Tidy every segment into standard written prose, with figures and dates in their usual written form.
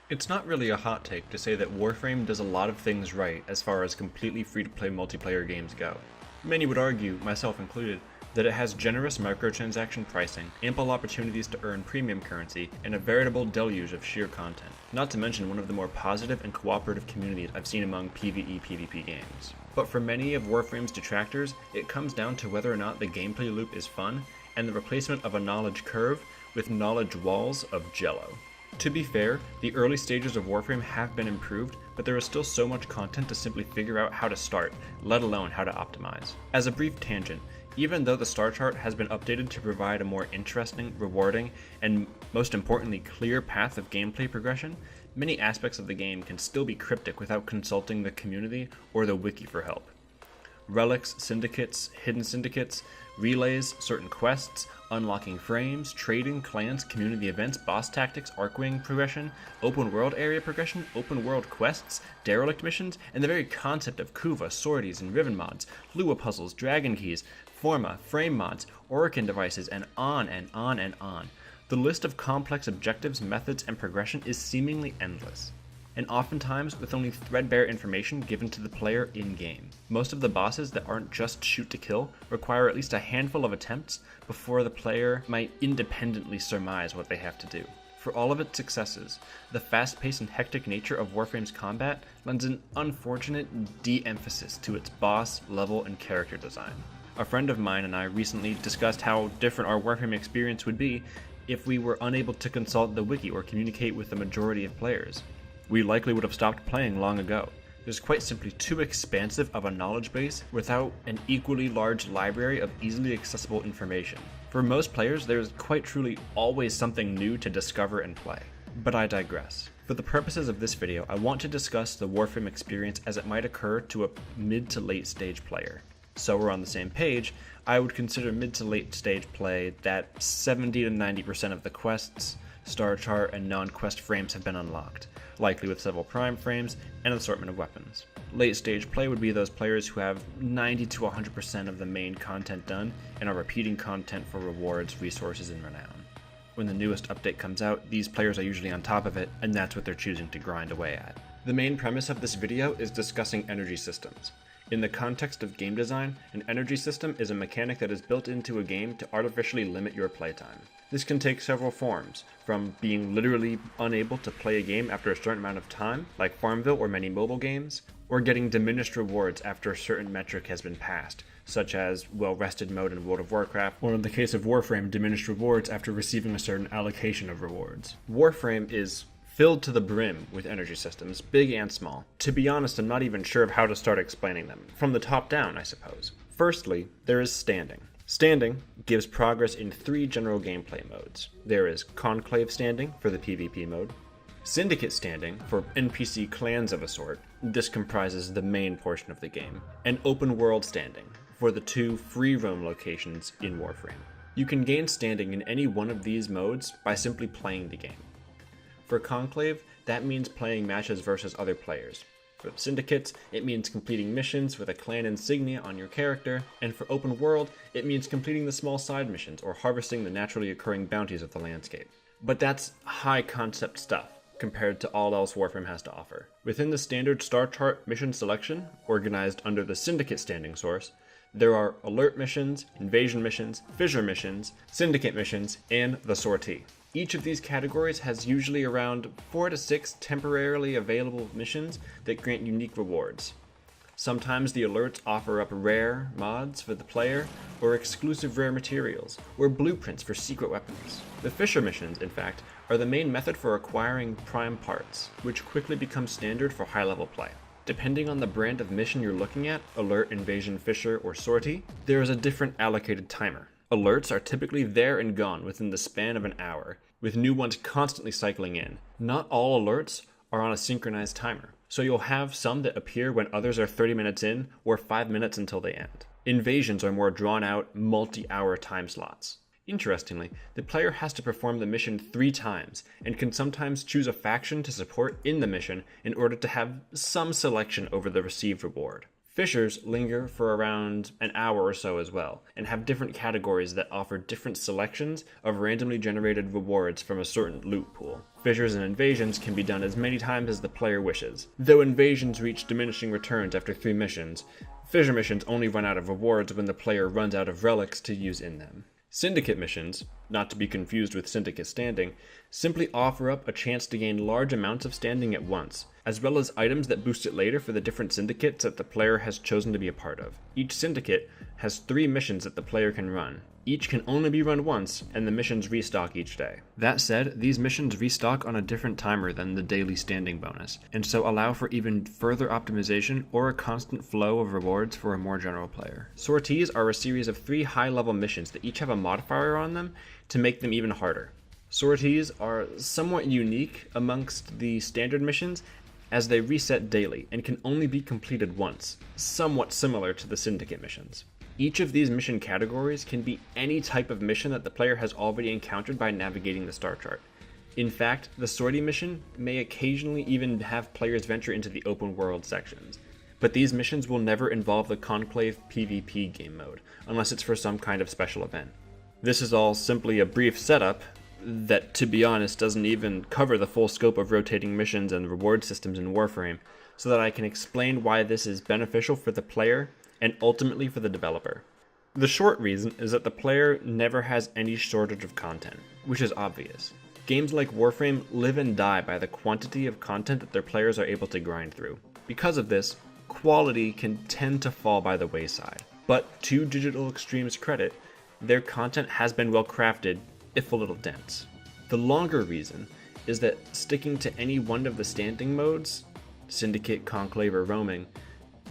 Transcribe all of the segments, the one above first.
It's not really a hot take to say that Warframe does a lot of things right as far as completely free-to-play multiplayer games go. Many would argue, myself included, that it has generous microtransaction pricing, ample opportunities to earn premium currency, and a veritable deluge of sheer content. Not to mention one of the more positive and cooperative communities I've seen among PvE/PvP games. But for many of Warframe's detractors, it comes down to whether or not the gameplay loop is fun, and the replacement of a knowledge curve with knowledge walls of Jello. To be fair, the early stages of Warframe have been improved, but there is still so much content to simply figure out how to start, let alone how to optimize. As a brief tangent, even though the star chart has been updated to provide a more interesting, rewarding, and most importantly clear path of gameplay progression, many aspects of the game can still be cryptic without consulting the community or the wiki for help. Relics, syndicates, hidden syndicates, relays, certain quests, unlocking frames, trading, clans, community events, boss tactics, Arcwing progression, open world area progression, open world quests, derelict missions, and the very concept of Kuva, sorties, and Riven mods, Lua puzzles, dragon keys, Forma, frame mods, Orokin devices, and on and on and on. The list of complex objectives, methods, and progression is seemingly endless, and oftentimes with only threadbare information given to the player in-game. Most of the bosses that aren't just shoot to kill require at least a handful of attempts before the player might independently surmise what they have to do. For all of its successes, the fast-paced and hectic nature of Warframe's combat lends an unfortunate de-emphasis to its boss, level, and character design. A friend of mine and I recently discussed how different our Warframe experience would be if we were unable to consult the wiki or communicate with the majority of players. We likely would have stopped playing long ago. There's quite simply too expansive of a knowledge base without an equally large library of easily accessible information. For most players, there's quite truly always something new to discover and play. But I digress. For the purposes of this video, I want to discuss the Warframe experience as it might occur to a mid to late stage player. So we're on the same page, I would consider mid to late stage play that 70 to 90% of the quests, star chart, and non-quest frames have been unlocked, likely with several prime frames and an assortment of weapons. Late stage play would be those players who have 90 to 100% of the main content done and are repeating content for rewards, resources, and renown. When the newest update comes out, these players are usually on top of it, and that's what they're choosing to grind away at. The main premise of this video is discussing energy systems. In the context of game design, an energy system is a mechanic that is built into a game to artificially limit your playtime. This can take several forms, from being literally unable to play a game after a certain amount of time, like Farmville or many mobile games, or getting diminished rewards after a certain metric has been passed, such as well-rested mode in World of Warcraft, or in the case of Warframe, diminished rewards after receiving a certain allocation of rewards. Warframe is filled to the brim with energy systems, big and small. To be honest, I'm not even sure of how to start explaining them. From the top down, I suppose. Firstly, there is standing. Standing gives progress in 3 general gameplay modes. There is Conclave standing for the PvP mode, Syndicate standing for NPC clans of a sort, this comprises the main portion of the game, and Open World standing for the 2 free roam locations in Warframe. You can gain standing in any one of these modes by simply playing the game. For Conclave, that means playing matches versus other players. For Syndicates, it means completing missions with a clan insignia on your character, and for Open World, it means completing the small side missions or harvesting the naturally occurring bounties of the landscape. But that's high concept stuff compared to all else Warframe has to offer. Within the standard star chart mission selection, organized under the Syndicate standing source, there are alert missions, invasion missions, fissure missions, syndicate missions, and the sortie. Each of these categories has usually around 4 to 6 temporarily available missions that grant unique rewards. Sometimes the alerts offer up rare mods for the player, or exclusive rare materials, or blueprints for secret weapons. The fissure missions, in fact, are the main method for acquiring prime parts, which quickly become standard for high-level play. Depending on the brand of mission you're looking at, alert, invasion, fissure, or sortie, there is a different allocated timer. Alerts are typically there and gone within the span of an hour, with new ones constantly cycling in. Not all alerts are on a synchronized timer, so you'll have some that appear when others are 30 minutes in or 5 minutes until they end. Invasions are more drawn-out, multi-hour time slots. Interestingly, the player has to perform the mission 3 times, and can sometimes choose a faction to support in the mission in order to have some selection over the received reward. Fissures linger for around an hour or so as well, and have different categories that offer different selections of randomly generated rewards from a certain loot pool. Fissures and invasions can be done as many times as the player wishes. Though invasions reach diminishing returns after 3 missions, fissure missions only run out of rewards when the player runs out of relics to use in them. Syndicate missions, not to be confused with Syndicate Standing, simply offer up a chance to gain large amounts of standing at once, as well as items that boost it later for the different syndicates that the player has chosen to be a part of. Each syndicate has 3 missions that the player can run. Each can only be run once, and the missions restock each day. That said, these missions restock on a different timer than the daily standing bonus, and so allow for even further optimization or a constant flow of rewards for a more general player. Sorties are a series of 3 high-level missions that each have a modifier on them to make them even harder. Sorties are somewhat unique amongst the standard missions, as they reset daily and can only be completed once, somewhat similar to the Syndicate missions. Each of these mission categories can be any type of mission that the player has already encountered by navigating the star chart. In fact, the sortie mission may occasionally even have players venture into the open world sections. But these missions will never involve the Conclave PvP game mode, unless it's for some kind of special event. This is all simply a brief setup that, to be honest, doesn't even cover the full scope of rotating missions and reward systems in Warframe, so that I can explain why this is beneficial for the player and ultimately for the developer. The short reason is that the player never has any shortage of content, which is obvious. Games like Warframe live and die by the quantity of content that their players are able to grind through. Because of this, quality can tend to fall by the wayside. But to Digital Extreme's credit, their content has been well crafted, if a little dense. The longer reason is that sticking to any one of the standing modes, Syndicate, Conclave, or Roaming,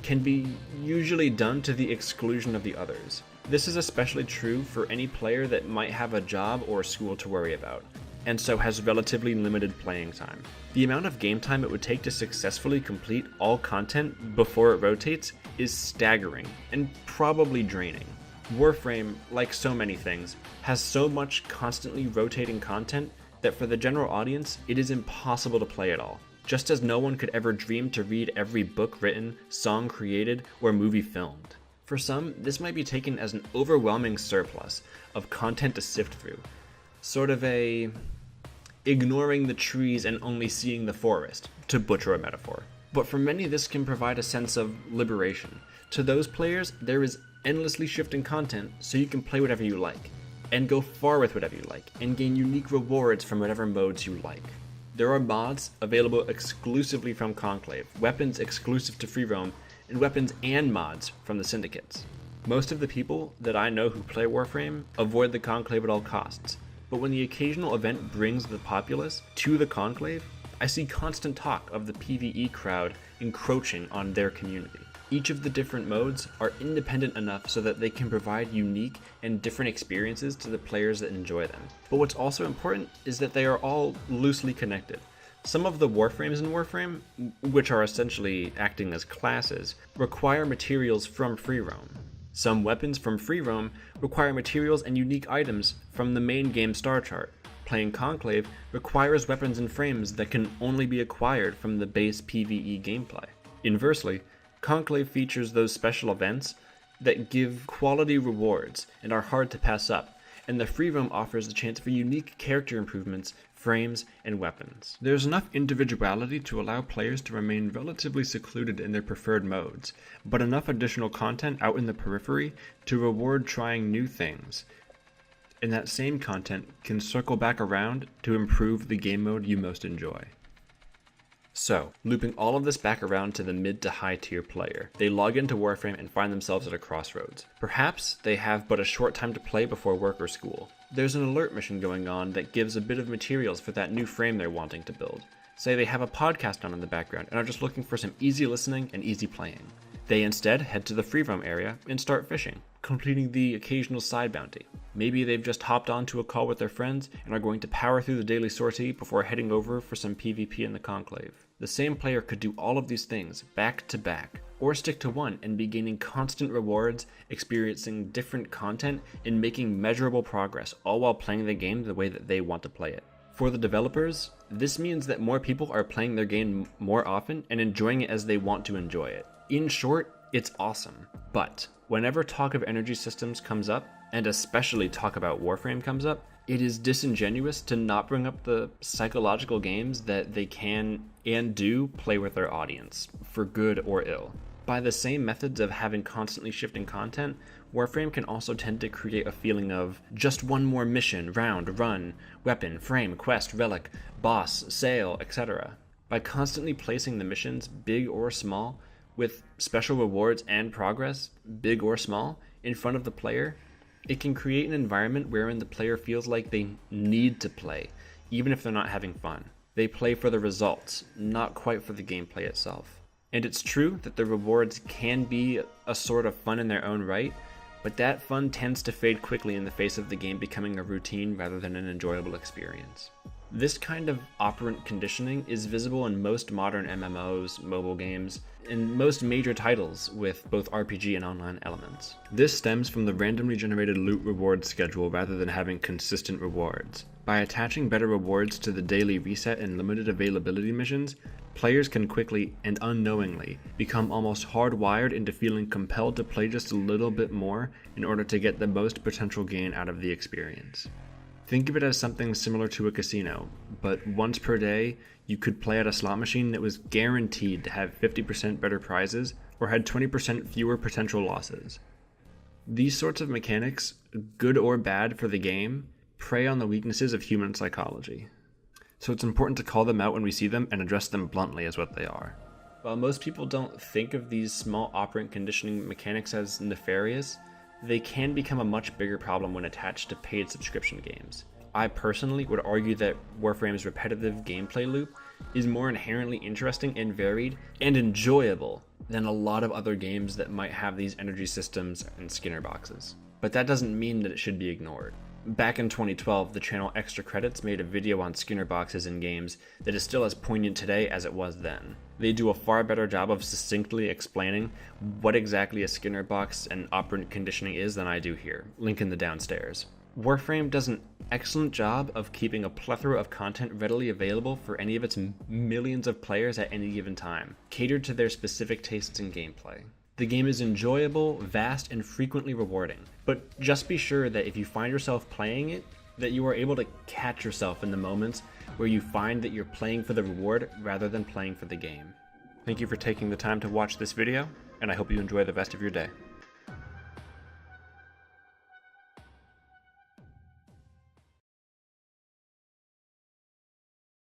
can be usually done to the exclusion of the others. This is especially true for any player that might have a job or school to worry about, and so has relatively limited playing time. The amount of game time it would take to successfully complete all content before it rotates is staggering and probably draining. Warframe, like so many things, has so much constantly rotating content that for the general audience, it is impossible to play it all. Just as no one could ever dream to read every book written, song created, or movie filmed. For some, this might be taken as an overwhelming surplus of content to sift through. Sort of a ignoring the trees and only seeing the forest, to butcher a metaphor. But for many, this can provide a sense of liberation. To those players, there is endlessly shifting content, so you can play whatever you like, and go far with whatever you like, and gain unique rewards from whatever modes you like. There are mods available exclusively from Conclave, weapons exclusive to free roam, and weapons and mods from the syndicates. Most of the people that I know who play Warframe avoid the Conclave at all costs, but when the occasional event brings the populace to the Conclave, I see constant talk of the PvE crowd encroaching on their community. Each of the different modes are independent enough so that they can provide unique and different experiences to the players that enjoy them. But what's also important is that they are all loosely connected. Some of the Warframes in Warframe, which are essentially acting as classes, require materials from free roam. Some weapons from free roam require materials and unique items from the main game star chart. Playing Conclave requires weapons and frames that can only be acquired from the base PvE gameplay. Inversely, Conclave features those special events that give quality rewards and are hard to pass up, and the free roam offers the chance for unique character improvements, frames, and weapons. There's enough individuality to allow players to remain relatively secluded in their preferred modes, but enough additional content out in the periphery to reward trying new things. And that same content can circle back around to improve the game mode you most enjoy. So, looping all of this back around to the mid to high tier player, they log into Warframe and find themselves at a crossroads. Perhaps they have but a short time to play before work or school. There's an alert mission going on that gives a bit of materials for that new frame they're wanting to build. Say they have a podcast on in the background and are just looking for some easy listening and easy playing. They instead head to the free roam area and start fishing, completing the occasional side bounty. Maybe they've just hopped onto a call with their friends and are going to power through the daily sortie before heading over for some PvP in the Conclave. The same player could do all of these things back to back, or stick to one and be gaining constant rewards, experiencing different content, and making measurable progress, all while playing the game the way that they want to play it. For the developers, this means that more people are playing their game more often and enjoying it as they want to enjoy it. In short, It's awesome. But whenever talk of energy systems comes up, and especially talk about Warframe comes up, it is disingenuous to not bring up the psychological games that they can and do play with their audience, for good or ill. By the same methods of having constantly shifting content, Warframe can also tend to create a feeling of just one more mission, round, run, weapon, frame, quest, relic, boss, sale, etc. By constantly placing the missions, big or small, with special rewards and progress, big or small, in front of the player, it can create an environment wherein the player feels like they need to play, even if they're not having fun. They play for the results, not quite for the gameplay itself. And it's true that the rewards can be a sort of fun in their own right, but that fun tends to fade quickly in the face of the game becoming a routine rather than an enjoyable experience. This kind of operant conditioning is visible in most modern MMOs, mobile games, and most major titles with both RPG and online elements. This stems from the randomly generated loot reward schedule rather than having consistent rewards. By attaching better rewards to the daily reset and limited availability missions, players can quickly and unknowingly become almost hardwired into feeling compelled to play just a little bit more in order to get the most potential gain out of the experience. Think of it as something similar to a casino, but once per day, you could play at a slot machine that was guaranteed to have 50% better prizes or had 20% fewer potential losses. These sorts of mechanics, good or bad for the game, prey on the weaknesses of human psychology. So it's important to call them out when we see them and address them bluntly as what they are. While most people don't think of these small operant conditioning mechanics as nefarious, they can become a much bigger problem when attached to paid subscription games. I personally would argue that Warframe's repetitive gameplay loop is more inherently interesting and varied and enjoyable than a lot of other games that might have these energy systems and Skinner boxes. But that doesn't mean that it should be ignored. Back in 2012, the channel Extra Credits made a video on Skinner boxes in games that is still as poignant today as it was then. They do a far better job of succinctly explaining what exactly a Skinner box and operant conditioning is than I do here. Link in the downstairs. Warframe does an excellent job of keeping a plethora of content readily available for any of its millions of players at any given time, catered to their specific tastes in gameplay. The game is enjoyable, vast, and frequently rewarding, but just be sure that if you find yourself playing it, that you are able to catch yourself in the moments where you find that you're playing for the reward rather than playing for the game. Thank you for taking the time to watch this video, and I hope you enjoy the rest of your day.